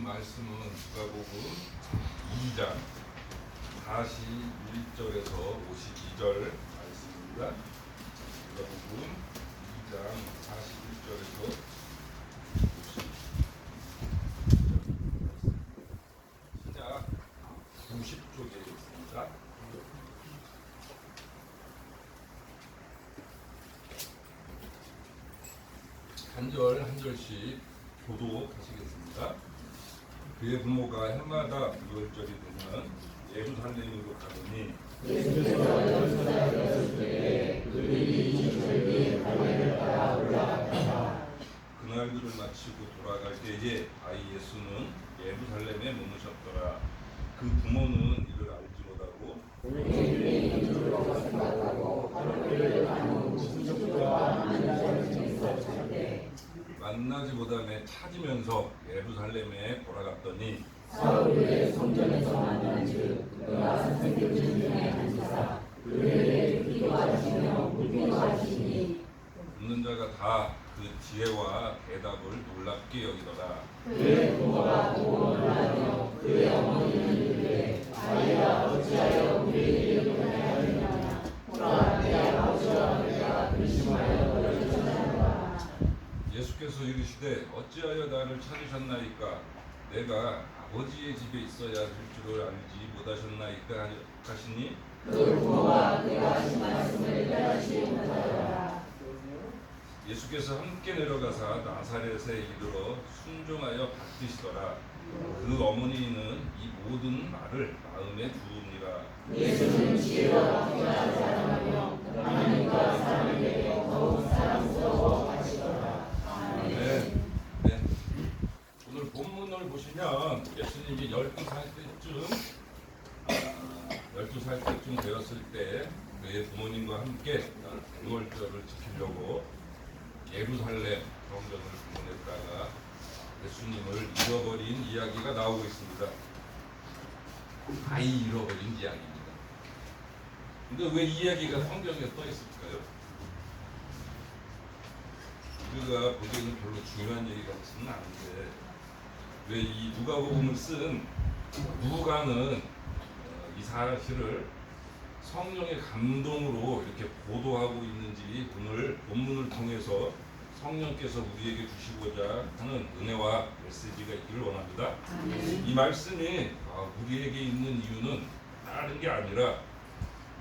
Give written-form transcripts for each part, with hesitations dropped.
말씀은 누가복음 2장 41절에서 52절 말씀입니다. 누가복음 2장 41절에서 52절 시작 90쪽에 있습니다. 한 절 한 절씩 교독하시겠습니다. 그의 부모가 해마다 6월절이 되면 예루살렘으로 가더니 예수께서 연소자가 되었을 때에 그들이 이집트에 갈릴리를 따라 올라갔다. 그날들을 마치고 돌아갈 때에 아이 예수는 예루살렘에 머무셨더라. 그 부모는 이를 알지 못하고 우리들이 이집트로 생각하고 하루를 가는 친족들과 만난 자를 찾되 만나지 못하며 찾으면서 예루살렘에 돌아갔더니 사울을 성전에서 만난즉 그가 선생들 중에 앉으사 그들에게 듣기도 하시며 묻기도 하시니 듣는 자가 다 그 지혜와 대답을 놀랍게 여기더라. 그의 부모가 보고 놀라며 그의 어머니는 이르되 아이가 어찌하여 우리에게 보내하느냐 보라 내 아버지와 내가 근심하여 너를 찾아노라. 예수께서 이르시되 어찌하여 나를 찾으셨나이까? 내가 아버지의 집에 있어야 할 줄을 알지 못하셨나이까 하시니 그 부모가 그가 하신 말씀을 깨닫지 못하더라. 예수께서 함께 내려가사 나사렛에 이르러 순종하여 받드시더라. 그 어머니는 이 모든 말을 마음에 두으니라. 예수는 지혜와 귀한 사랑하며 하나님과 사람에게 더욱 사랑스러워 하시더라. 아멘. 네. 오늘 본문을 보시면 예수님이 12살 때쯤 되었을 때 그의 부모님과 함께 6월절을 지키려고 예루살렘 성전을 방문했다가 예수님을 잃어버린 이야기가 나오고 있습니다. 아이 잃어버린 이야기입니다. 근데 왜 이 이야기가 성경에 떠 있을까요? 우리가 보기에는 별로 중요한 얘기 같지는 않은데 왜 이 누가복음을 쓴 누가는 이 사실을 성령의 감동으로 이렇게 보도하고 있는지 오늘 본문을 통해서 성령께서 우리에게 주시고자 하는 은혜와 메시지가 있기를 원합니다. 이 말씀이 우리에게 있는 이유는 다른 게 아니라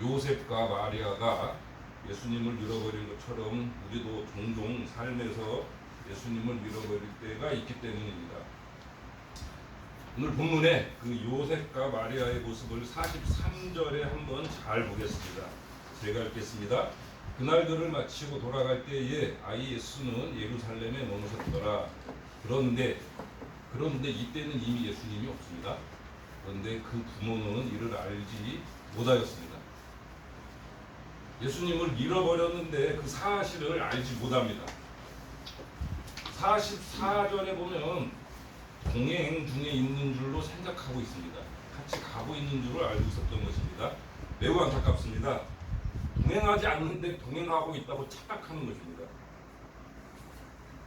요셉과 마리아가 예수님을 잃어버린 것처럼 우리도 종종 삶에서 예수님을 잃어버릴 때가 있기 때문입니다. 오늘 본문에 그 요셉과 마리아의 모습을 43절에 한번 잘 보겠습니다. 제가 읽겠습니다. 그날들을 마치고 돌아갈 때에 아이 예수는 예루살렘에 머무셨더라. 그런데 이때는 이미 예수님이 없습니다. 그런데 그 부모는 이를 알지 못하였습니다. 예수님을 잃어버렸는데 그 사실을 알지 못합니다. 44절에 보면 동행 중에 있는 줄로 생각하고 있습니다. 같이 가고 있는 줄을 알고 있었던 것입니다. 매우 안타깝습니다. 동행하지 않는데 동행하고 있다고 착각하는 것입니다.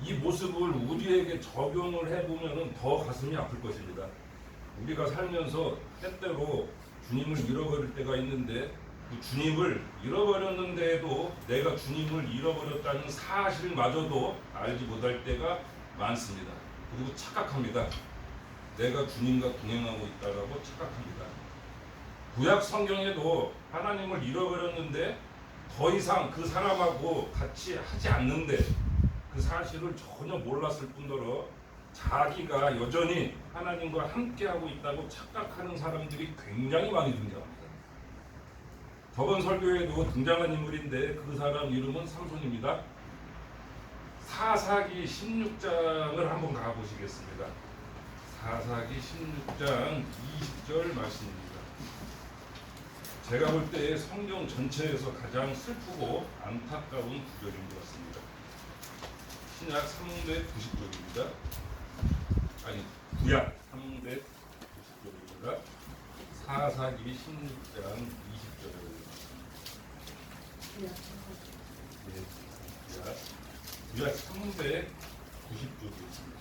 이 모습을 우리에게 적용을 해보면 더 가슴이 아플 것입니다. 우리가 살면서 때때로 주님을 잃어버릴 때가 있는데 그 주님을 잃어버렸는데도 내가 주님을 잃어버렸다는 사실마저도 알지 못할 때가 많습니다. 그리고 착각합니다. 내가 주님과 동행하고 있다라고 착각합니다. 구약 성경에도 하나님을 잃어버렸는데 더 이상 그 사람하고 같이 하지 않는데 그 사실을 전혀 몰랐을 뿐더러 자기가 여전히 하나님과 함께하고 있다고 착각하는 사람들이 굉장히 많이 등장합니다. 저번 설교에도 등장한 인물인데 그 사람 이름은 삼손입니다. 사사기 16장을 한번 가보시겠습니다. 사사기 16장 20절 말씀입니다. 제가 볼 때 성경 전체에서 가장 슬프고 안타까운 구절인 것 같습니다. 신약 390쪽입니다. 아니 구약 390쪽입니다. 사사기 16장 20절입니다. 구약 390쪽이 있습니다.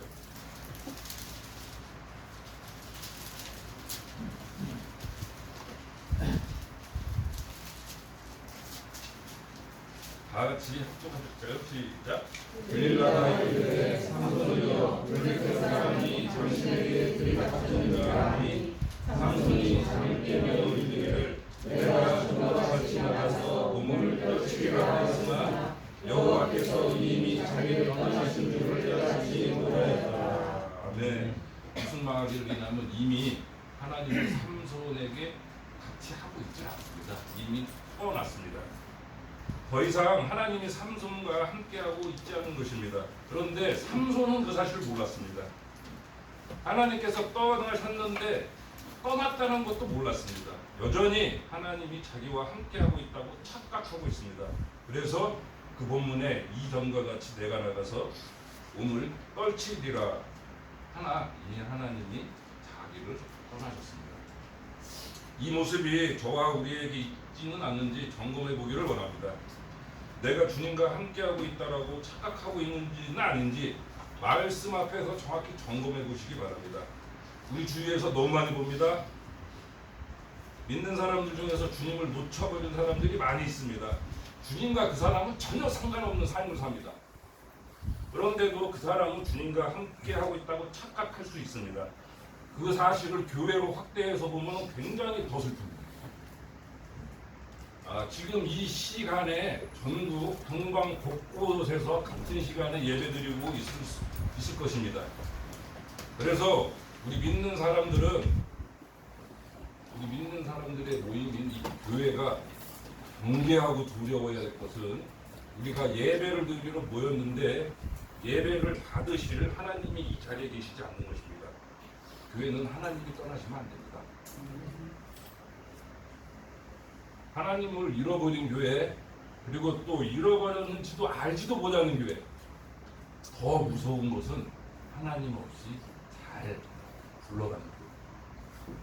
다 같이 합독하실까요? 시작. 들릴라다 이르되 삼손이여 요셉의 사람이 당신에게 들이닥쳤느니라 하니 삼손이 잠을 깨며 이르기를 내가 주와 같이 나가서 몸을 펴치리라 하였으나 여호와께서 이미 자기를 떠나신 줄을 깨닫지 못하였더라. 아멘. 무슨 말을 하냐면 이미 하나님이 삼손에게 같이 하고 있지 않습니다. 이미 떠났습니다. 더 이상 하나님이 삼손과 함께하고 있지 않은 것입니다. 그런데 삼손은 그 사실을 몰랐습니다. 하나님께서 떠나셨는데 떠났다는 것도 몰랐습니다. 여전히 하나님이 자기와 함께하고 있다고 착각하고 있습니다. 그래서 그 본문에 이전과 같이 내가 나가서 오늘 떨치리라 하나 이미 하나님이 자기를 떠나셨습니다. 이 모습이 저와 우리에게 있지는 않는지 점검해 보기를 원합니다. 내가 주님과 함께하고 있다라고 착각하고 있는지는 아닌지 말씀 앞에서 정확히 점검해 보시기 바랍니다. 우리 주위에서 너무 많이 봅니다. 믿는 사람들 중에서 주님을 놓쳐버린 사람들이 많이 있습니다. 주님과 그 사람은 전혀 상관없는 삶을 삽니다. 그런데도 그 사람은 주님과 함께하고 있다고 착각할 수 있습니다. 그 사실을 교회로 확대해서 보면 굉장히 더 슬픕니다. 지금 이 시간에 전국 동방 곳곳에서 같은 시간에 예배드리고 있을 것입니다. 그래서 우리 믿는 사람들의 모임인 이 교회가 경계하고 두려워해야 될 것은 우리가 예배를 드리러 모였는데 예배를 받으실 하나님이 이 자리에 계시지 않는 것입니다. 교회는 하나님이 떠나시면 안 됩니다. 하나님을 잃어버린 교회, 그리고 또 잃어버렸는지도 알지도 못하는 교회. 더 무서운 것은 하나님 없이 잘 굴러가는 교회.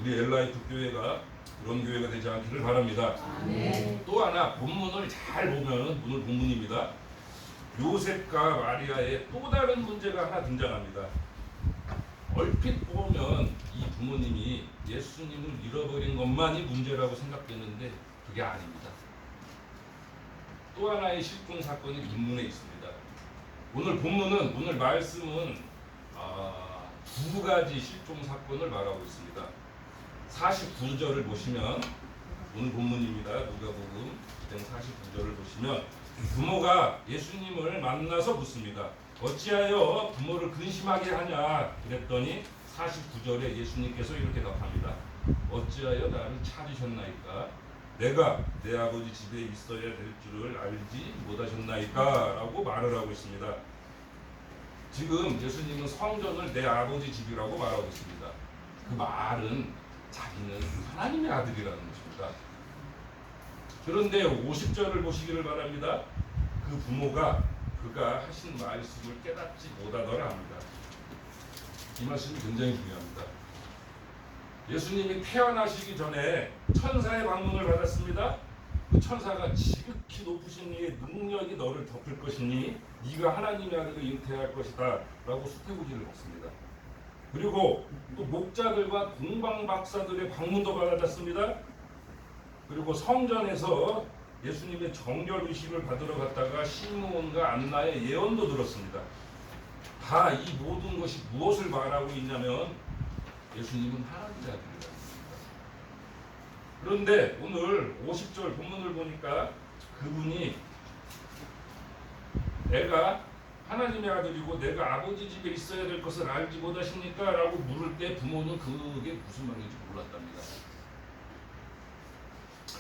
우리 엘라이프 교회가 그런 교회가 되지 않기를 바랍니다. 또 하나 본문을 잘 보면 오늘 본문입니다. 요셉과 마리아의 또 다른 문제가 하나 등장합니다. 얼핏 보면 이 부모님이 예수님을 잃어버린 것만이 문제라고 생각되는데 그게 아닙니다. 또 하나의 실종 사건이 본문에 있습니다. 오늘 말씀은 두 가지 실종 사건을 말하고 있습니다. 49절을 보시면 오늘 본문입니다. 누가복음 49절을 보시면 부모가 예수님을 만나서 묻습니다. 어찌하여 부모를 근심하게 하냐 그랬더니 49절에 예수님께서 이렇게 답합니다. 어찌하여 나를 찾으셨나이까? 내가 내 아버지 집에 있어야 될 줄을 알지 못하셨나이까? 라고 말을 하고 있습니다. 지금 예수님은 성전을 내 아버지 집이라고 말하고 있습니다. 그 말은 자기는 하나님의 아들이라는 것입니다. 그런데 50절을 보시기를 바랍니다. 그 부모가 그가 하신 말씀을 깨닫지 못하더라 합니다. 이 말씀이 굉장히 중요합니다. 예수님이 태어나시기 전에 천사의 방문을 받았습니다. 그 천사가 지극히 높으신 이의 능력이 너를 덮을 것이니 네가 하나님의 아들을 잉태할 것이다 라고 수태고지를 받습니다. 그리고 또 목자들과 동방 박사들의 방문도 받았습니다. 그리고 성전에서 예수님의 정결 의식을 받으러 갔다가 시므온과 안나의 예언도 들었습니다. 다 이 모든 것이 무엇을 말하고 있냐면 예수님은 하나님의 아들이라는 것입니다. 그런데 오늘 50절 본문을 보니까 그분이 내가 하나님의 아들이고 내가 아버지 집에 있어야 될 것을 알지 못하십니까? 라고 물을 때 부모는 그게 무슨 말인지 몰랐답니다.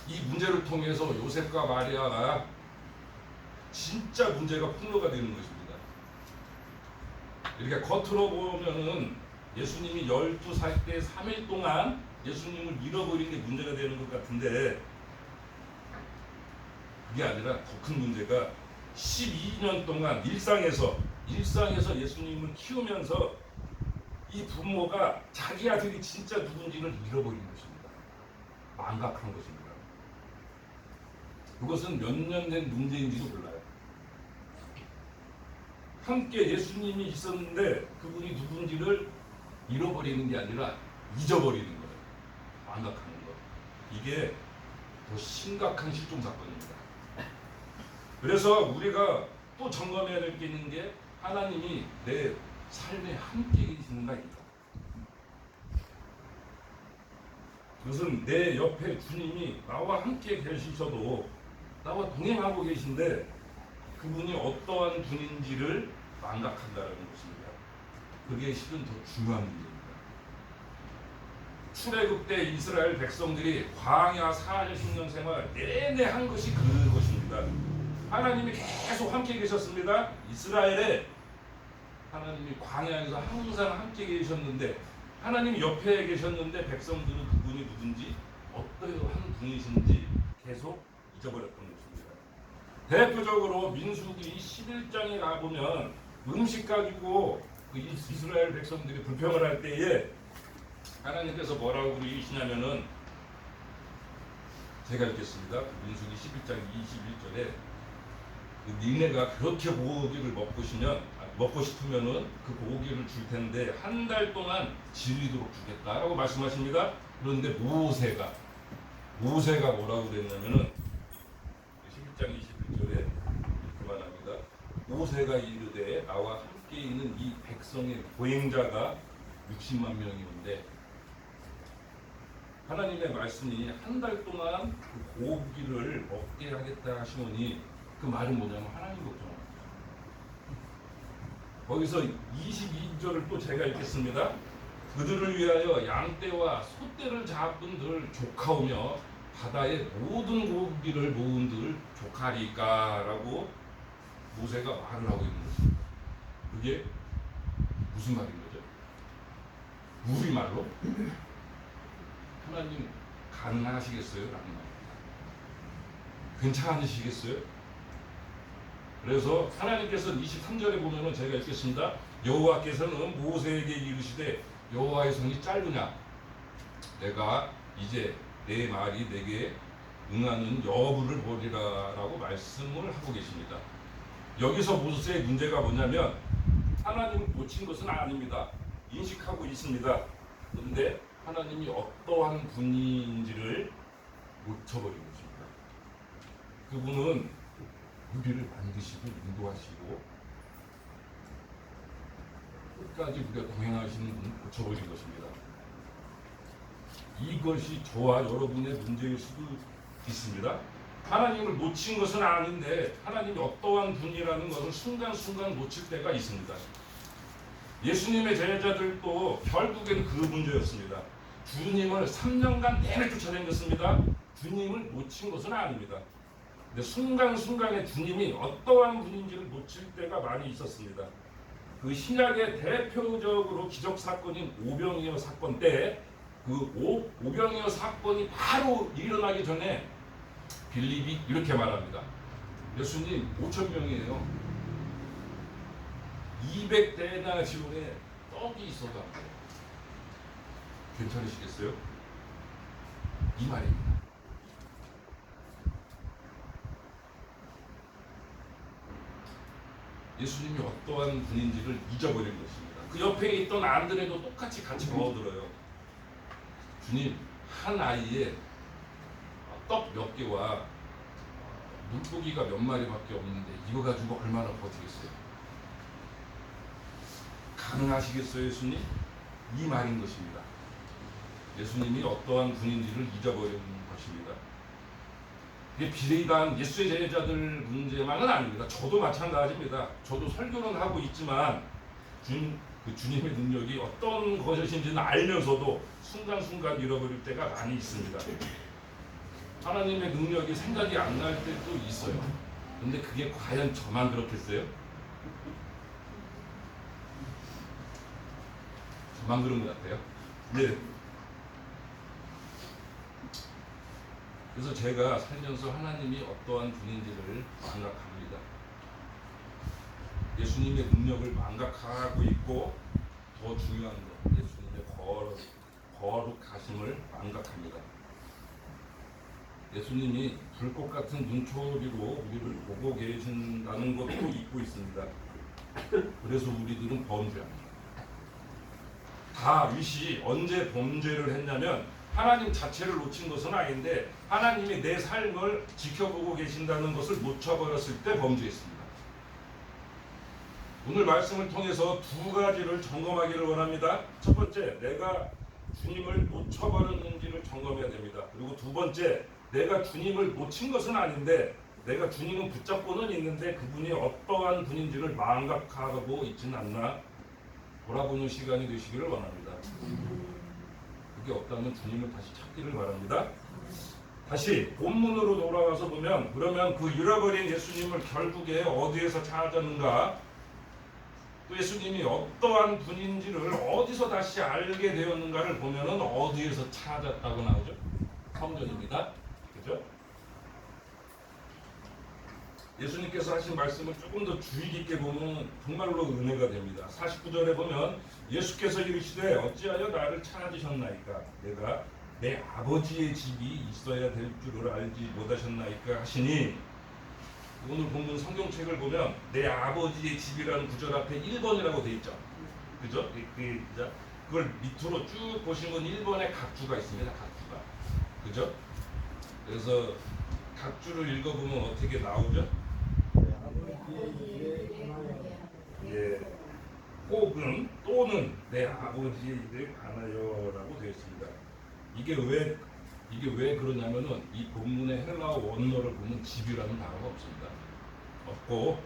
이 문제를 통해서 요셉과 마리아가 진짜 문제가 폭로가 되는 것입니다. 이렇게 겉으로 보면은 예수님이 12살 때 3일 동안 예수님을 잃어버린 게 문제가 되는 것 같은데 그게 아니라 더 큰 문제가 12년 동안 일상에서 예수님을 키우면서 이 부모가 자기 아들이 진짜 누군지를 잃어버린 것입니다. 망각한 것입니다. 그것은 몇 년 된 문제인지도 몰라요. 함께 예수님이 있었는데 그분이 누군지를 잃어버리는 게 아니라 잊어버리는 거예요. 망각하는 것. 이게 더 심각한 실종 사건입니다. 그래서 우리가 또 점검해야 될 게 있는 게 하나님이 내 삶에 함께 계신가입니다. 그것은 내 옆에 주님이 나와 함께 계시셔도 나와 동행하고 계신데 그분이 어떠한 분인지를 망각한다는 것입니다. 그게 실은 더 중요한 문제입니다. 출애굽 때 이스라엘 백성들이 광야 40년 생활 내내 한 것이 그것입니다. 하나님이 계속 함께 계셨습니다. 이스라엘에 하나님이 광야에서 항상 함께 계셨는데 하나님이 옆에 계셨는데 백성들은 그분이 누군지 어떠한 분이신지 계속 잊어버렸던 것입니다. 대표적으로 민수기 11장에 가보면 음식 가지고 그 이스라엘 백성들이 불평을 할 때에 하나님께서 뭐라고 그러시냐면은 제가 읽겠습니다. 민수기 11장 21절에 니네가 그렇게 고기를 먹고 싶으면은 그 고기를 줄 텐데 한 달 동안 지리도록 주겠다라고 말씀하십니다. 그런데 모세가 뭐라고 그랬냐면은 11장 21절에 이렇게 말합니다. 모세가 이르되 나와 함께 있는 이 백성의 보행자가 60만 명이었는데 하나님의 말씀이 한 달 동안 그 고기를 먹게 하겠다 하시오니 그 말은 뭐냐면 하나님 걱정합니다. 거기서 22절을 또 제가 읽겠습니다. 그들을 위하여 양떼와 소떼를 잡은들 조카오며 바다의 모든 고기를 모은들 조카리까라고 모세가 말을 하고 있는 것입니다. 그게 무슨 말인 거죠? 우리말로 하나님 가능하시겠어요? 라는 말입니다. 괜찮으시겠어요? 그래서 하나님께서 23절에 보면은 제가 읽겠습니다. 여호와께서는 모세에게 이르시되 여호와의 손이 짧으냐? 내가 이제 내 말이 내게 응하는 여부를 보리라라고 말씀을 하고 계십니다. 여기서 모세의 문제가 뭐냐면 하나님을 놓친 것은 아닙니다. 인식하고 있습니다. 그런데 하나님이 어떠한 분인지를 놓쳐버린 것입니다. 그분은 우리를 만드시고 인도하시고 끝까지 우리가 동행하시는 분을 놓쳐버린 것입니다. 이것이 저와 여러분의 문제일 수도 있습니다. 하나님을 놓친 것은 아닌데 하나님이 어떠한 분이라는 것을 순간순간 놓칠 때가 있습니다. 예수님의 제자들도 결국엔 그 문제였습니다. 주님을 3년간 내내 쫓아다녔습니다. 주님을 놓친 것은 아닙니다. 근데 순간순간에 주님이 어떠한 분인지를 놓칠 때가 많이 있었습니다. 그 신약의 대표적으로 기적 사건인 오병이어 사건 때 그 오병이어 사건이 바로 일어나기 전에 빌립이 이렇게 말합니다. 예수님 5,000명이에요. 200데나리온에 떡이 있어도 안 돼요. 괜찮으시겠어요? 이 말입니다. 예수님이 어떠한 분인지를 잊어버린 것입니다. 그 옆에 있던 안드레도 똑같이 같이 거들어요. 주님, 한 아이에 떡 몇 개와 물고기가 몇 마리밖에 없는데 이거 가지고 얼마나 버티겠어요? 가능하시겠어요, 예수님? 이 말인 것입니다. 예수님이 어떠한 분인지를 잊어버린 것입니다. 이게 비대한 예수의 제자들 문제만은 아닙니다. 저도 마찬가지입니다. 저도 설교는 하고 있지만 주님의 능력이 어떤 것이신지는 알면서도 순간순간 잃어버릴 때가 많이 있습니다. 하나님의 능력이 생각이 안 날 때도 있어요. 근데 그게 과연 저만 그렇겠어요? 저만 그런 것 같아요. 네. 그래서 제가 살면서 하나님이 어떠한 분인지를 망각합니다. 예수님의 능력을 망각하고 있고 더 중요한 것, 예수님의 거룩하심을 망각합니다. 예수님이 불꽃 같은 눈초리로 우리를 보고 계신다는 것도 잊고 있습니다. 그래서 우리들은 범죄합니다. 다윗이 언제 범죄를 했냐면 하나님 자체를 놓친 것은 아닌데 하나님이 내 삶을 지켜보고 계신다는 것을 놓쳐버렸을 때 범죄했습니다. 오늘 말씀을 통해서 두 가지를 점검하기를 원합니다. 첫 번째, 내가 주님을 놓쳐버렸는지를 점검해야 됩니다. 그리고 두 번째, 내가 주님을 놓친 것은 아닌데 내가 주님은 붙잡고는 있는데 그분이 어떠한 분인지를 망각하고 있지는 않나 돌아보는 시간이 되시기를 원합니다. 그게 없다면 주님을 다시 찾기를 바랍니다. 다시 본문으로 돌아와서 보면 그러면 그 잃어버린 예수님을 결국에 어디에서 찾았는가? 또 예수님이 어떠한 분인지를 어디서 다시 알게 되었는가를 보면은 어디에서 찾았다고 나오죠? 성전입니다. 그죠? 예수님께서 하신 말씀을 조금 더 주의 깊게 보면 정말로 은혜가 됩니다. 49절에 보면 예수께서 이르시되 어찌하여 나를 찾으셨나이까? 내가 내 아버지의 집이 있어야 될 줄을 알지 못하셨나이까 하시니, 오늘 본문 성경책을 보면 내 아버지의 집이라는 구절 앞에 1번이라고 돼 있죠. 그죠? 그걸 밑으로 쭉 보시면 1번에 각주가 있습니다. 각주가. 그죠? 그래서 각주를 읽어보면 어떻게 나오죠? 예. 혹은 또는 내 아버지의 일에 관하여라고 되어 있습니다. 이게 왜 그러냐면은 이 본문의 헬라어 원어를 보면 집이라는 단어가 없습니다. 없고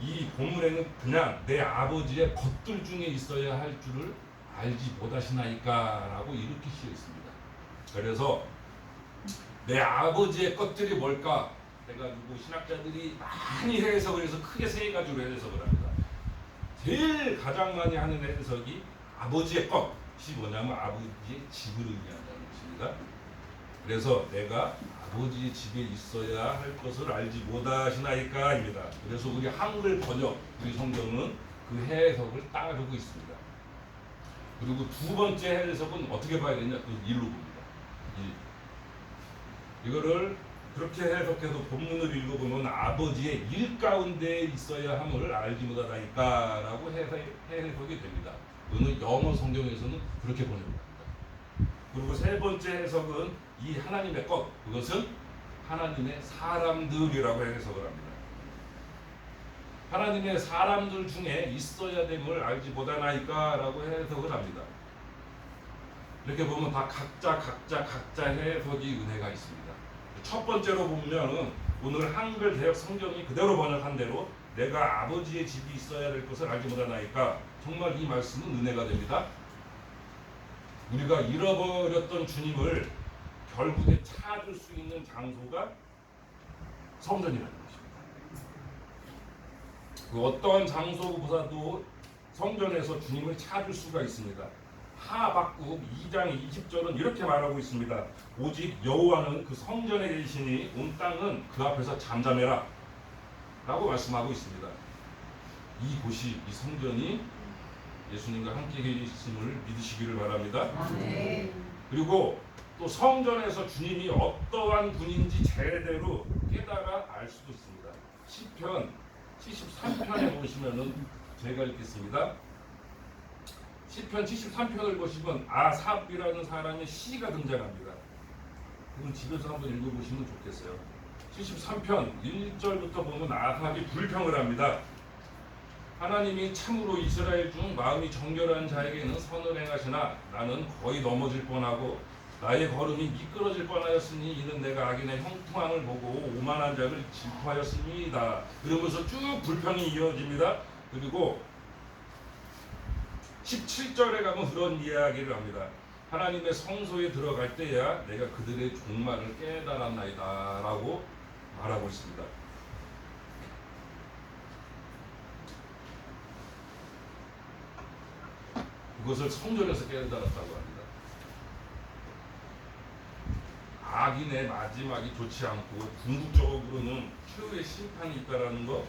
이 본문에는 그냥 내 아버지의 것들 중에 있어야 할 줄을 알지 못하시나이까라고 이렇게 씌어 있습니다. 그래서 내 아버지의 것들이 뭘까 해가지고 신학자들이 많이 해석을 해서 크게 세 가지로 해석을 합니다. 제일 가장 많이 하는 해석이 아버지의 것이 뭐냐면 아버지의 집을 의미한다는 것입니다. 그래서 내가 아버지의 집에 있어야 할 것을 알지 못하시나이까입니다. 그래서 우리 한글 번역, 우리 성경은 그 해석을 따르고 있습니다. 그리고 두 번째 해석은 어떻게 봐야 되냐? 그 일로 봅니다. 이거를 그렇게 해석해서 본문을 읽어보면 아버지의 일 가운데 있어야 함을 알지 못하다니까라고 해석이 됩니다. 그거는 영어 성경에서는 그렇게 번역합니다. 그리고 세 번째 해석은 이 하나님의 것, 그것은 하나님의 사람들이라고 해석을 합니다. 하나님의 사람들 중에 있어야 됨을 알지 못하나이까라고 해석을 합니다. 이렇게 보면 다 각자 해석이 은혜가 있습니다. 첫 번째로 보면 오늘 한글 개역 성경이 그대로 번역한 대로 내가 아버지의 집이 있어야 될 것을 알지 못하나이까, 정말 이 말씀은 은혜가 됩니다. 우리가 잃어버렸던 주님을 결국에 찾을 수 있는 장소가 성전이라는 것입니다. 그 어떠한 장소보다도 성전에서 주님을 찾을 수가 있습니다. 하박국 2장 20절은 이렇게 말하고 있습니다. 오직 여호와는 그 성전에 계시니 온 땅은 그 앞에서 잠잠해라 라고 말씀하고 있습니다. 이곳이, 이 성전이 예수님과 함께 계심을 믿으시기를 바랍니다. 그리고 또 성전에서 주님이 어떠한 분인지 제대로 깨달아 알 수도 있습니다. 시편 73편에 보시면은 제가 읽겠습니다. 시편 73편을 보시면 아삽이라는 사람의 시가 등장합니다. 그건 집에서 한번 읽어보시면 좋겠어요. 73편 1절부터 보면 아삽이 불평을 합니다. 하나님이 참으로 이스라엘 중 마음이 정결한 자에게는 선을 행하시나 나는 거의 넘어질 뻔하고 나의 걸음이 미끄러질 뻔하였으니 이는 내가 악인의 형통함을 보고 오만한 자를 질투하였습니다. 그러면서 쭉 불평이 이어집니다. 그리고 17절에 가면 그런 이야기를 합니다. 하나님의 성소에 들어갈 때야 내가 그들의 종말을 깨달았나이다 라고 말하고 있습니다. 그것을 성전에서 깨달았다고 합니다. 악인의 마지막이 좋지 않고 궁극적으로는 최후의 심판이 있다라는 것,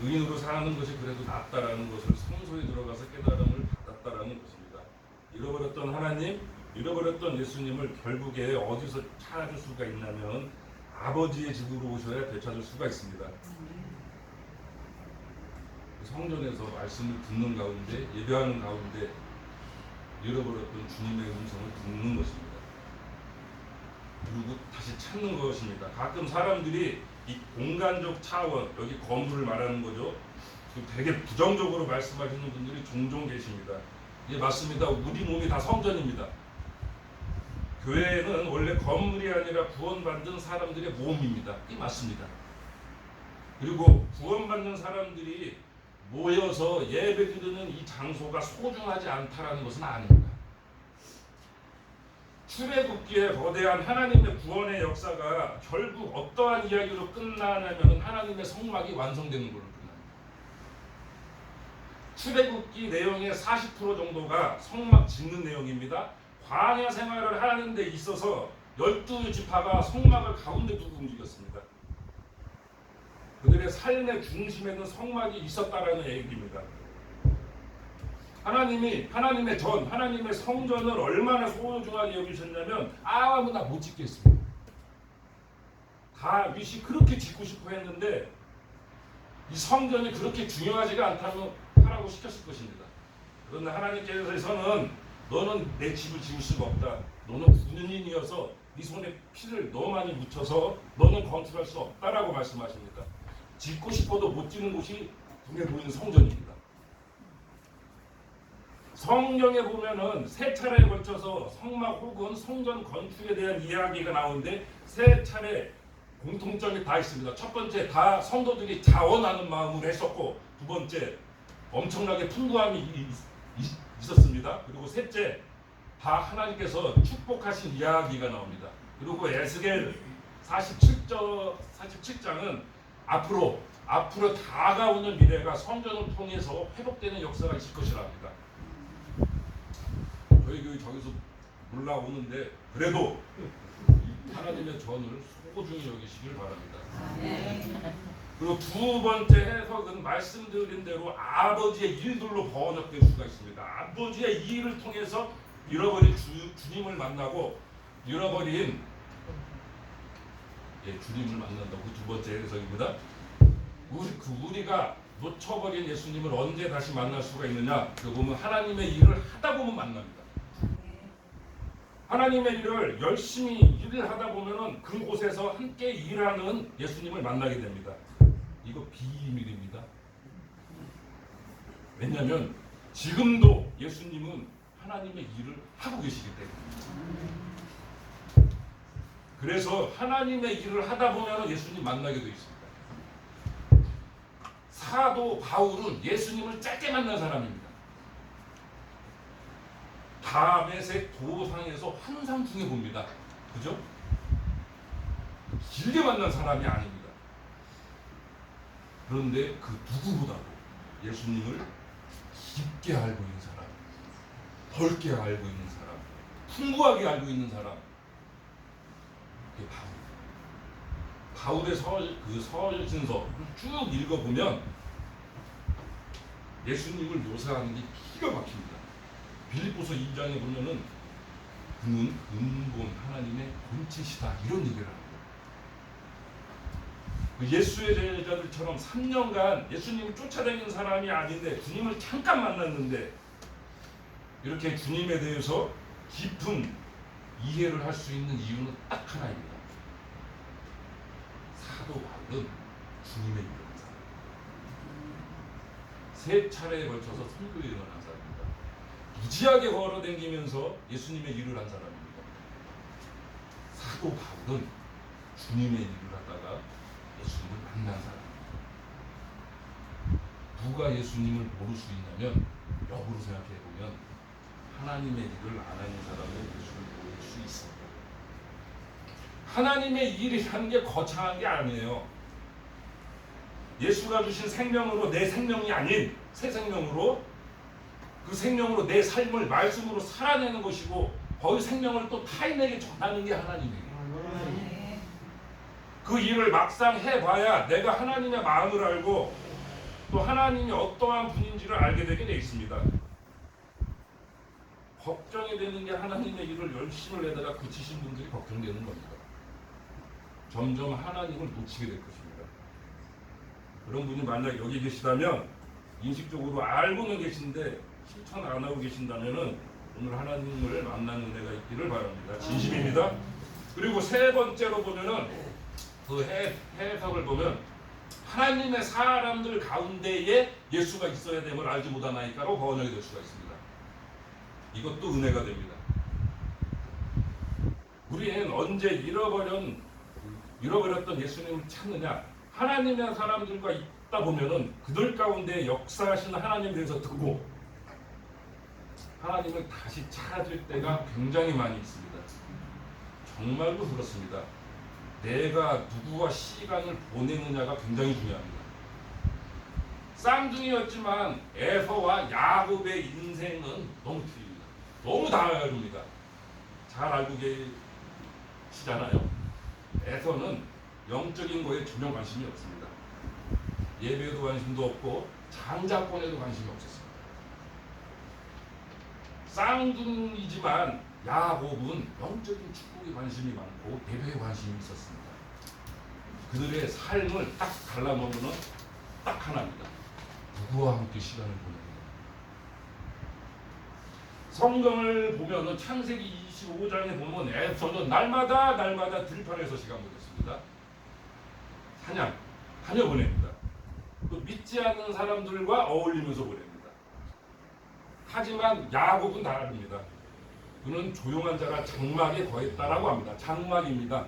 의인으로 사는 것이 그래도 낫다라는 것을 성소에 들어가서 깨달음을 받았다라는 것입니다. 잃어버렸던 하나님, 잃어버렸던 예수님을 결국에 어디서 찾을 수가 있냐면 아버지의 집으로 오셔야 되찾을 수가 있습니다. 성전에서 말씀을 듣는 가운데, 예배하는 가운데 잃어버렸던 주님의 음성을 듣는 것입니다. 그리고 다시 찾는 것입니다. 가끔 사람들이 이 공간적 차원, 여기 건물을 말하는 거죠. 되게 부정적으로 말씀하시는 분들이 종종 계십니다. 예, 맞습니다. 우리 몸이 다 성전입니다. 교회는 원래 건물이 아니라 구원받는 사람들의 몸입니다. 이 맞습니다. 그리고 구원받는 사람들이 모여서 예배드리는 이 장소가 소중하지 않다라는 것은 아닙니다. 출애굽기의 거대한 하나님의 구원의 역사가 결국 어떠한 이야기로 끝나냐면 하나님의 성막이 완성되는 걸로 끝납니다. 출애굽기 내용의 40% 정도가 성막 짓는 내용입니다. 광야 생활을 하는 데 있어서 12지파가 성막을 가운데 두고 움직였습니다. 그들의 삶의 중심에는 성막이 있었다라는 얘기입니다. 하나님의 성전을 얼마나 소중하게 여기셨냐면 아무나 못 짓겠습니다. 다윗이 그렇게 짓고 싶어 했는데 이 성전이 그렇게 중요하지가 않다고 하라고 시켰을 것입니다. 그런데 하나님께서는 너는 내 집을 지을 수가 없다. 너는 군인이어서 네 손에 피를 너무 많이 묻혀서 너는 건축할 수 없다라고 말씀하십니다. 짓고 싶어도 못 짓는 곳이 눈에 보이는 성전입니다. 성경에 보면은 세 차례에 걸쳐서 성막 혹은 성전 건축에 대한 이야기가 나오는데 세 차례 공통점이 다 있습니다. 첫 번째, 다 성도들이 자원하는 마음으로 했었고, 두 번째, 엄청나게 풍부함이 있었습니다. 그리고 셋째, 다 하나님께서 축복하신 이야기가 나옵니다. 그리고 에스겔 47장은 앞으로 다가오는 미래가 성전을 통해서 회복되는 역사가 있을 것이라 합니다. 저희 교회 저기서 올라오는데 그래도 하나님의 전을 소중히 여기시길 바랍니다. 그리고 두 번째 해석은 말씀드린 대로 아버지의 일들로 번역될 수가 있습니다. 아버지의 일을 통해서 잃어버린 주님을 만나고 잃어버린 주님을 만난다고 두 번째 해석입니다. 우리가 놓쳐버린 예수님을 언제 다시 만날 수가 있느냐? 그 보면 하나님의 일을 하다 보면 만납니다. 하나님의 일을 열심히 일을 하다 보면은 그곳에서 함께 일하는 예수님을 만나게 됩니다. 이거 비밀입니다. 왜냐하면 지금도 예수님은 하나님의 일을 하고 계시기 때문입니다. 그래서 하나님의 일을 하다 보면 예수님 만나게 되어 있습니다. 사도 바울은 예수님을 짧게 만난 사람입니다. 다메섹 도상에서 환상 중에 봅니다. 그죠? 길게 만난 사람이 아닙니다. 그런데 그 누구보다도 예수님을 깊게 알고 있는 사람, 넓게 알고 있는 사람, 풍부하게 알고 있는 사람, 그게 바울의 서신서 쭉 읽어보면 예수님을 묘사하는 게 기가 막힙니다. 빌립보서 2장에 보면은 그는 근본 하나님의 본체시다 이런 얘기를 합니다. 예수의 제자들처럼 3년간 예수님을 쫓아다니는 사람이 아닌데 주님을 잠깐 만났는데 이렇게 주님에 대해서 깊은 이해를 할 수 있는 이유는 딱 하나입니다. 사도 바울은 주님의 일을 한 사람. 세 차례에 걸쳐서 선교에 일어난 사람입니다. 무지하게 걸어다니면서 예수님의 일을 한 사람입니다. 사도 바울은 주님의 일을 하다가 예수님을 만난 사람입니다. 누가 예수님을 모를 수 있냐면 역으로 생각해보면 하나님의 일을 안 하는 사람은 예수를 모를 수 있습니다. 하나님의 일이라는 게 거창한 게 아니에요. 예수가 주신 생명으로 내 생명이 아닌 새 생명으로 그 생명으로 내 삶을 말씀으로 살아내는 것이고 거기 생명을 또 타인에게 전하는 게 하나님이에요. 그 일을 막상 해봐야 내가 하나님의 마음을 알고 또 하나님이 어떠한 분인지를 알게 되게 돼 있습니다. 걱정이 되는 게 하나님의 일을 열심히 내다가 그치신 분들이 걱정되는 겁니다. 점점 하나님을 놓치게 될 것입니다. 그런 분이 만약 여기 계시다면 인식적으로 알고는 계신데 실천 안 하고 계신다면은 오늘 하나님을 만나는 은혜가 있기를 바랍니다. 진심입니다. 그리고 세 번째로 보면은 그 해석을 보면 하나님의 사람들 가운데에 예수가 있어야 됨을 알지 못하나이까로 번역이 될 수가 있습니다. 이것도 은혜가 됩니다. 우리는 언제 잃어버렸던 예수님을 찾느냐? 하나님의 사람들과 있다 보면은 그들 가운데 역사하시는 하나님에 대해서 듣고 하나님을 다시 찾을 때가 굉장히 많이 있습니다. 정말로 그렇습니다. 내가 누구와 시간을 보내느냐가 굉장히 중요합니다. 쌍둥이였지만 에서와 야곱의 인생은 너무 틀립니다. 너무 다릅니다. 잘 알고 계시잖아요. 에서는 영적인 거에 전혀 관심이 없습니다. 예배에도 관심도 없고 장자권에도 관심이 없었습니다. 쌍둥이지만 야곱은 영적인 축복에 관심이 많고 예배에 관심이 있었습니다. 그들의 삶을 딱 갈라놓으면 딱 하나입니다. 누구와 함께 시간을 보내느냐. 성경을 보면은 창세기 25장에 보면 에서는 날마다 들판에서 시간 보냈습니다. 사냥 보냅니다. 또 믿지 않는 사람들과 어울리면서 보냅니다. 하지만 야곱은 다릅니다. 그는 조용한 자가 장막에 거했다라고 합니다. 장막입니다.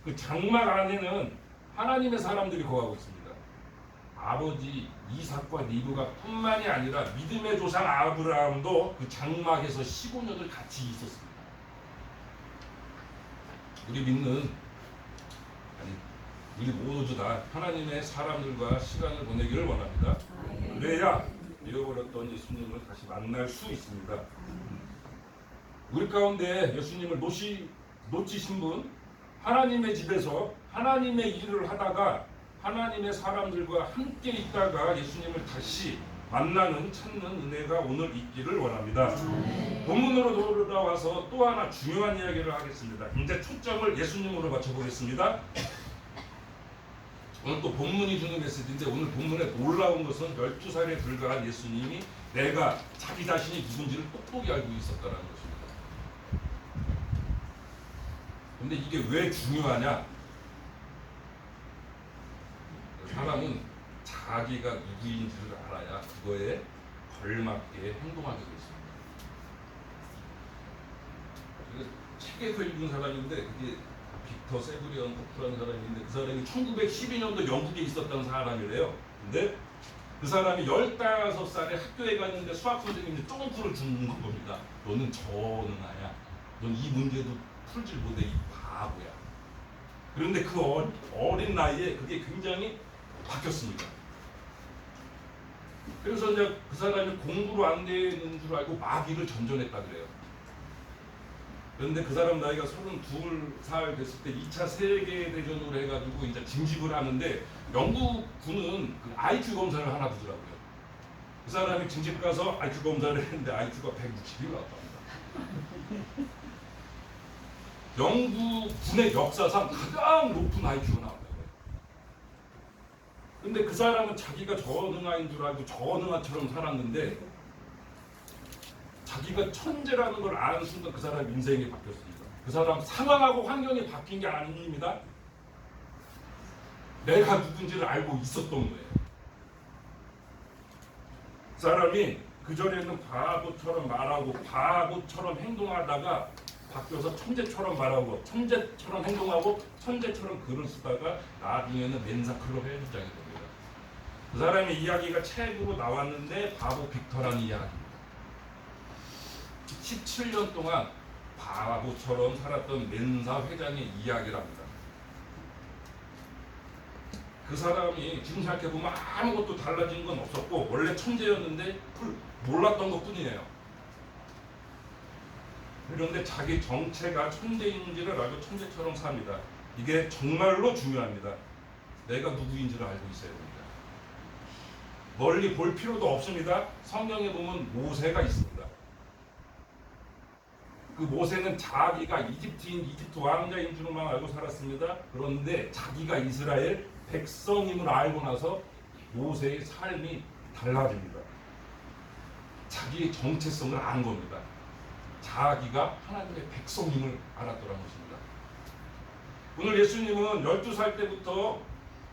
그 장막 안에는 하나님의 사람들이 거하고 있습니다. 아버지 이삭과 리브가 뿐만이 아니라 믿음의 조상 아브라함도 그 장막에서 15년을 같이 있었습니다. 우리 모두 다 하나님의 사람들과 시간을 보내기를 원합니다. 그래야 잃어버렸던 예수님을 다시 만날 수 있습니다. 우리 가운데 예수님을 놓치신 분, 하나님의 집에서 하나님의 일을 하다가 하나님의 사람들과 함께 있다가 예수님을 다시 찾는 은혜가 오늘 있기를 원합니다. 본문으로 돌아와서 또 하나 중요한 이야기를 하겠습니다. 이제 초점을 예수님으로 맞춰보겠습니다. 오늘 또 본문이 주는 메시지인데 오늘 본문에 놀라운 것은 12살에 불과한 예수님이 내가 자기 자신이 누군지를 똑똑히 알고 있었다는 것입니다. 근데 이게 왜 중요하냐? 사람은 자기가 누구인지를 알아야 그거에 걸맞게 행동하게 되어 있습니다. 책에서 읽은 사람인데 그게 빅터 세브리언 코프라는 사람인데 그 사람이 1912년도 영국에 있었던 사람이래요. 근데 그 사람이 15살에 학교에 갔는데 수학 선생님이 쫑크를 주는 겁니다. 너는 저능아야. 넌 이 문제도 풀질 못해 이 바보야. 그런데 그 어린 나이에 그게 굉장히 바뀌었습니다. 그래서 이제 그 사람이 공부로 안 되는 줄 알고 마귀를 전전했다 그래요. 그런데 그 사람 나이가 32살 됐을 때 2차 세계대전으로 해가지고 이제 징집을 하는데 영국군은 그 IQ 검사를 하나 두더라고요. 그 사람이 징집 가서 IQ 검사를 했는데 IQ가 160이 나왔답니다. 영국군의 역사상 가장 높은 IQ가 나왔다고요. 근데 그 사람은 자기가 전능아인 줄 알고 전능아처럼 살았는데 자기가 천재라는 걸 아는 순간 그 사람 인생이 바뀌었습니다. 그 사람 상황하고 환경이 바뀐 게 아닙니다. 내가 누군지를 알고 있었던 거예요. 그 사람이 그전에는 바보처럼 말하고 바보처럼 행동하다가 바뀌어서 천재처럼 말하고 천재처럼 행동하고 천재처럼 글을 쓰다가 나중에는 맨사클럽 회장이 됩니다. 그 사람의 이야기가 책으로 나왔는데 바보 빅터라는 이야기입니다. 17년 동안 바보처럼 살았던 맨사 회장의 이야기를 합니다. 그 사람이 지금 생각해보면 아무것도 달라진 건 없었고 원래 천재였는데 몰랐던 것 뿐이에요. 그런데 자기 정체가 천재인지를 알고 천재처럼 삽니다. 이게 정말로 중요합니다. 내가 누구인지를 알고 있어야 됩니다. 멀리 볼 필요도 없습니다. 성경에 보면 모세가 있습니다. 그 모세는 자기가 이집트 왕자인 줄만 알고 살았습니다. 그런데 자기가 이스라엘 백성임을 알고 나서 모세의 삶이 달라집니다. 자기의 정체성을 아는 겁니다. 자기가 하나님의 백성임을 알았더라는 것입니다. 오늘 예수님은 12살 때부터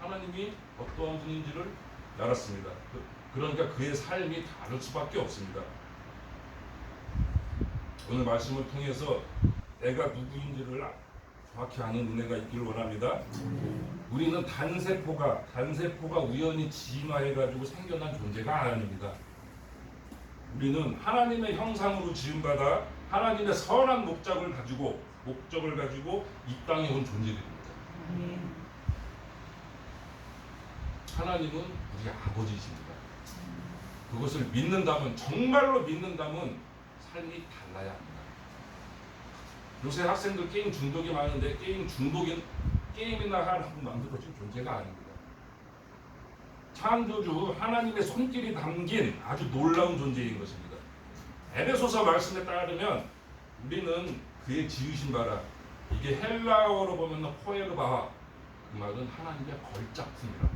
하나님이 어떠한 분인지를 알았습니다. 그러니까 그의 삶이 다를 수밖에 없습니다. 오늘 말씀을 통해서 내가 누구인지를 정확히 아는 은혜가 있기를 원합니다. 우리는 단세포가 우연히 진화해가지고 생겨난 존재가 아닙니다. 우리는 하나님의 형상으로 지음받아 하나님의 선한 목적을 가지고 이 땅에 온 존재들입니다. 하나님은 우리 아버지이십니다. 그것을 믿는다면, 정말로 믿는다면 삶이 달라야 합니다. 요새 학생들 게임 중독이 많은데 게임이나 하라고 만들어진 존재가 아닙니다. 창조주 하나님의 손길이 담긴 아주 놀라운 존재인 것입니다. 에베소서 말씀에 따르면 우리는 그의 지으신 바라, 이게 헬라어로 보면 포에르바와, 그 말은 하나님의 걸작품이라,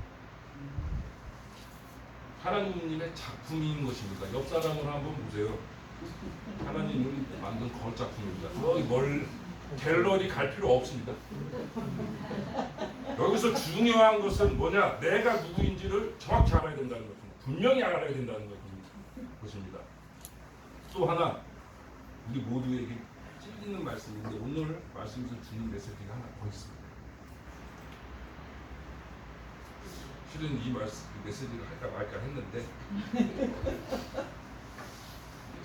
하나님의 작품인 것입니다. 옆 사람을 한번 보세요. 하나님을 만든 걸작품입니다. 거기 갤러리 갈 필요 없습니다. 여기서 중요한 것은 뭐냐? 내가 누구인지를 정확히 알아야 된다는 것입니다. 분명히 알아야 된다는 것입니다. 또 하나, 우리 모두에게 찔리는 말씀인데 오늘 말씀에서 주는 메시지가 하나 더 있습니다. 실은 이 메시지를 할까 말까 했는데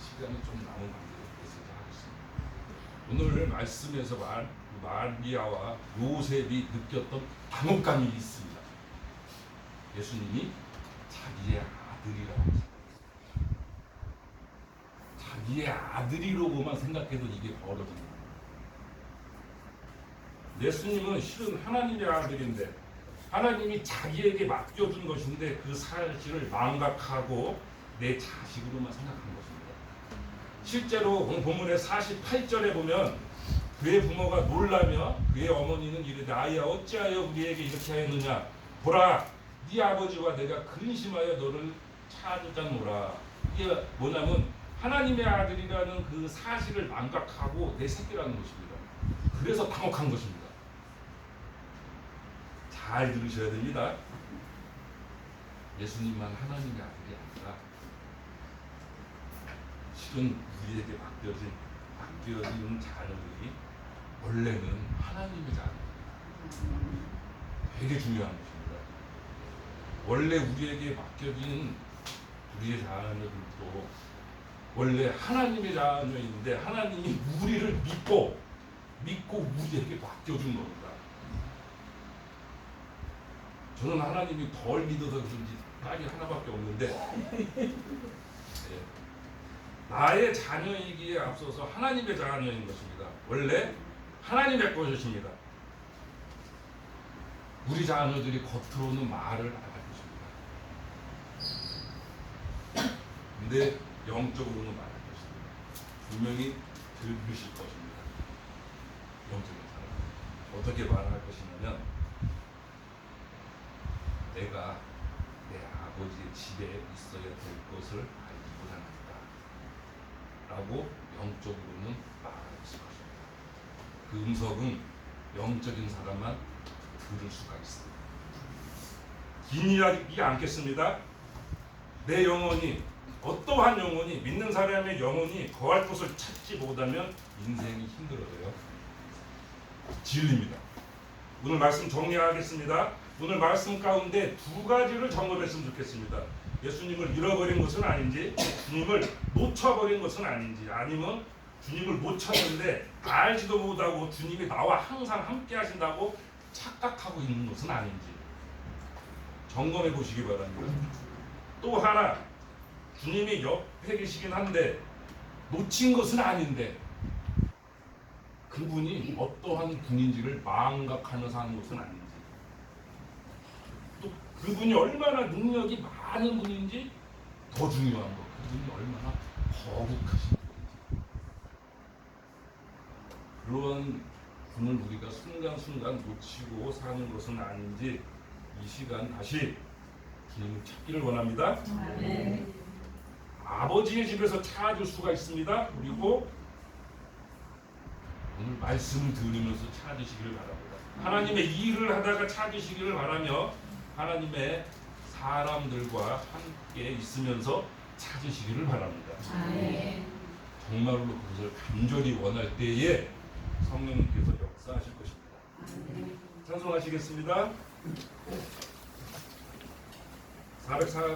시간이 좀 남은 관계로 메시지 하겠습니다. 오늘 말씀에서 마리아와 요셉이 느꼈던 당혹감이 있습니다. 예수님이 자기의 아들이라고 생각했습니다. 자기의 아들이라고만 생각해도 이게 벌어집니다. 예수님은 실은 하나님의 아들인데 하나님이 자기에게 맡겨준 것인데 그 사실을 망각하고 내 자식으로만 생각한 것입니다. 실제로 오늘 본문의 48절에 보면 그의 부모가 놀라며 그의 어머니는 이르되 아이야 어찌하여 우리에게 이렇게 하였느냐, 보라 네 아버지와 내가 근심하여 너를 찾으자노라. 이게 뭐냐면 하나님의 아들이라는 그 사실을 망각하고 내 새끼라는 것입니다. 그래서 당혹한 것입니다. 잘 들으셔야 됩니다. 예수님만 하나님의 아들이 아니라 실은 우리에게 맡겨진 자녀들이 원래는 하나님의 자녀들입니다. 되게 중요한 것입니다. 원래 우리에게 맡겨진 우리의 자녀들도 원래 하나님의 자녀인데 하나님이 우리를 믿고 우리에게 맡겨준 겁니다. 저는 하나님이 덜 믿어서 그런지 딸이 하나밖에 없는데 나의 자녀이기에 앞서서 하나님의 자녀인 것입니다. 원래 하나님의 것이십니다. 우리 자녀들이 겉으로는 말을 안 할 것입니다. 근데 영적으로는 말할 것입니다. 분명히 들으실 것입니다. 영적인 사람. 어떻게 말할 것이냐면 내가 내 아버지의 집에 있어야 될 것을 알지 못합니다. 라고 영적으로는 말할 것입니다. 그 음성은 영적인 사람만 들을 수가 있습니다. 기니하지 않겠습니다. 내 영혼이, 어떠한 영혼이, 믿는 사람의 영혼이 거할 곳을 찾지 못하면 인생이 힘들어져요. 진리입니다. 오늘 말씀 정리하겠습니다. 오늘 말씀 가운데 두 가지를 점검했으면 좋겠습니다. 예수님을 잃어버린 것은 아닌지, 주님을 놓쳐버린 것은 아닌지, 아니면 주님을 못 찾는데 알지도 못하고 주님이 나와 항상 함께 하신다고 착각하고 있는 것은 아닌지 점검해 보시기 바랍니다. 또 하나, 주님이 옆에 계시긴 한데 놓친 것은 아닌데 그분이 어떠한 분인지를 망각하면서 하는 것은 아닌지, 또 그분이 얼마나 능력이 많은 분인지 더 중요한 것, 그분이 얼마나 거룩하신 분인지, 그런 분을 우리가 순간순간 놓치고 사는 것은 아닌지 이 시간 다시 주님을 찾기를 원합니다. 아멘. 아버지의 집에서 찾을 수가 있습니다. 그리고 오늘 말씀을 들으면서 찾으시기를 바랍니다. 하나님의 일을 하다가 찾으시기를 바라며 하나님의 사람들과 함께 있으면서 찾으시기를 바랍니다. 정말로 그것을 간절히 원할 때에 성령님께서 역사하실 것입니다. 찬송하시겠습니다. 404